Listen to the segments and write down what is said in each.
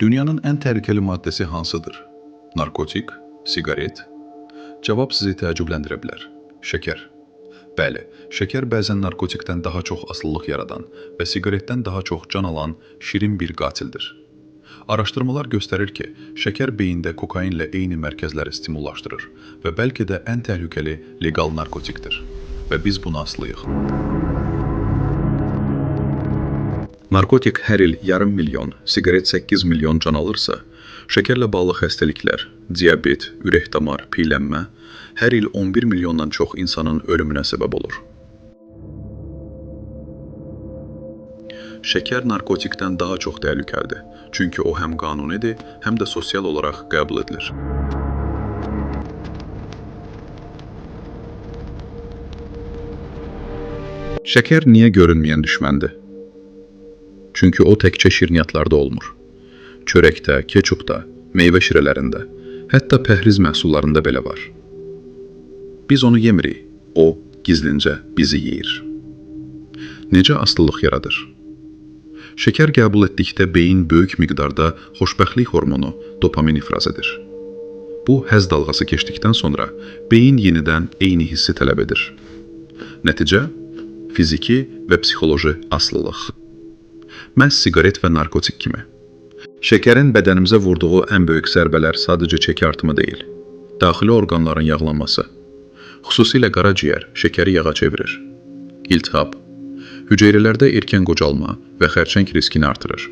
Dünyanın ən təhlükəli maddəsi hansıdır? Narkotik, siqaret? Cavab sizi təəccübləndirə bilər. Şəkər. Bəli, şəkər bəzən narkotikdən daha çox asılılıq yaradan və siqaretdən daha çox can alan şirin bir qatildir. Araşdırmalar göstərir ki, şəkər beyində kokainlə eyni mərkəzləri stimullaşdırır və bəlkə də ən təhlükəli legal narkotikdir. Və biz buna aslıyıq. Narkotik hər il yarım milyon, siqaret 8 milyon can alırsa, şəkərlə bağlı xəstəliklər, diabet, ürək-damar, piyələnmə hər il 11 milyondan çox insanın ölümünə səbəb olur. Şəkər narkotikdən daha çox təhlükəlidir, çünki o həm qanunidir, həm də sosial olaraq qəbul edilir. Şəkər niyə görünməyən düşməndir? Çünki o təkcə şirniyyatlarda olmur. Çörəkdə, keçupda, meyvə şirələrində, hətta pəhriz məhsullarında belə var. Biz onu yemirik, o gizlincə bizi yeyir. Necə asılılıq yaradır? Şəkər qəbul etdikdə beyin böyük miqdarda xoşbəxtlik hormonu dopamin ifraz edir. Bu, həzz dalğası keçdikdən sonra beyin yenidən eyni hissi tələb edir. Nəticə, fiziki və psixoloji asılılıq. Məhz siqaret və narkotik kimi. Şəkərin bədənimizə vurduğu ən böyük zərbələr sadəcə çəki artımı deyil, daxili orqanların yağlanması, xüsusilə qaraciyər şəkəri yağa çevirir. İltihab, hüceyrələrdə erkən qocalma və xərçəng riskini artırır.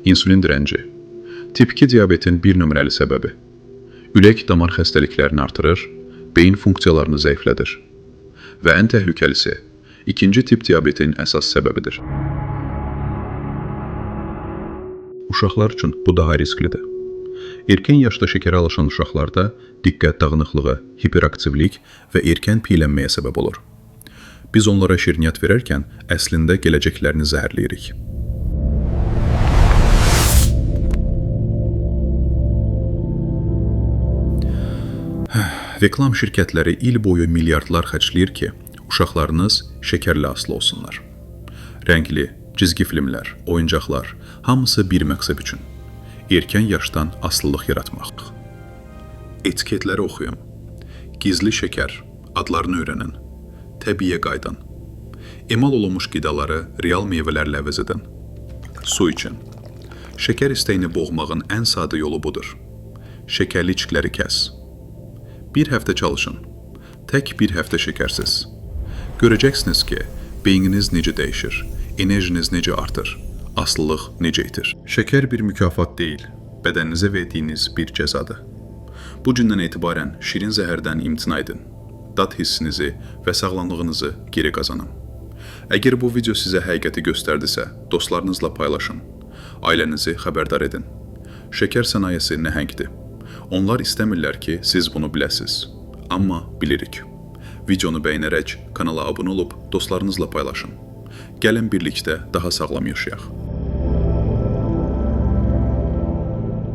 İnsulin dirənci, tip 2 diabetin bir nömrəli səbəbi. Ürək-damar xəstəliklərini artırır, beyin funksiyalarını zəiflədir. Və ən təhlükəlisi, ikinci tip diabetin əsas səbəbidir. Uşaqlar üçün bu daha risklidir. Erkən yaşda şəkərə alışan uşaqlarda diqqət dağınıqlığı, hiperaktivlik və erkən piyələnməyə səbəb olur. Biz onlara şirniyyat verərkən əslində gələcəklərini zəhərləyirik. Reklam şirkətləri il boyu milyardlar xərcləyir ki, uşaqlarınız şəkərlə asılı olsunlar. Rəngli, cizgi filmlər, oyuncaqlar, hamısı bir məqsəd üçün. Erkən yaşdan asılılıq yaratmaq. Etiketləri oxuyun. Gizli şəkər, adlarını öyrənin. Təbiiyə qayıdın. Emal olunmuş qidaları real meyvələrlə əvəz edin. Su için. Şəkər istəyini boğmağın ən sadə yolu budur. Şəkərli içkiləri kəs. Bir həftə çalışın. Tək bir həftə şəkərsiz. Görəcəksiniz ki, beyniniz necə dəyişir, enerjiniz necə artır, asılılıq necə itir. Şəkər bir mükafat deyil, bədəninizə verdiyiniz bir cəzadır. Bu gündən etibarən şirin zəhərdən imtina edin. Dad hissinizi və sağlamlığınızı geri qazanın. Əgər bu video sizə həqiqəti göstərdisə, dostlarınızla paylaşın. Ailənizi xəbərdar edin. Şəkər sənayesi nəhəngdir. Onlar istəmirlər ki, siz bunu biləsiniz. Amma bilirik. Videonu bəyənərək kanala abunə olub dostlarınızla paylaşın. Gəlin birlikdə daha sağlam yaşayaq.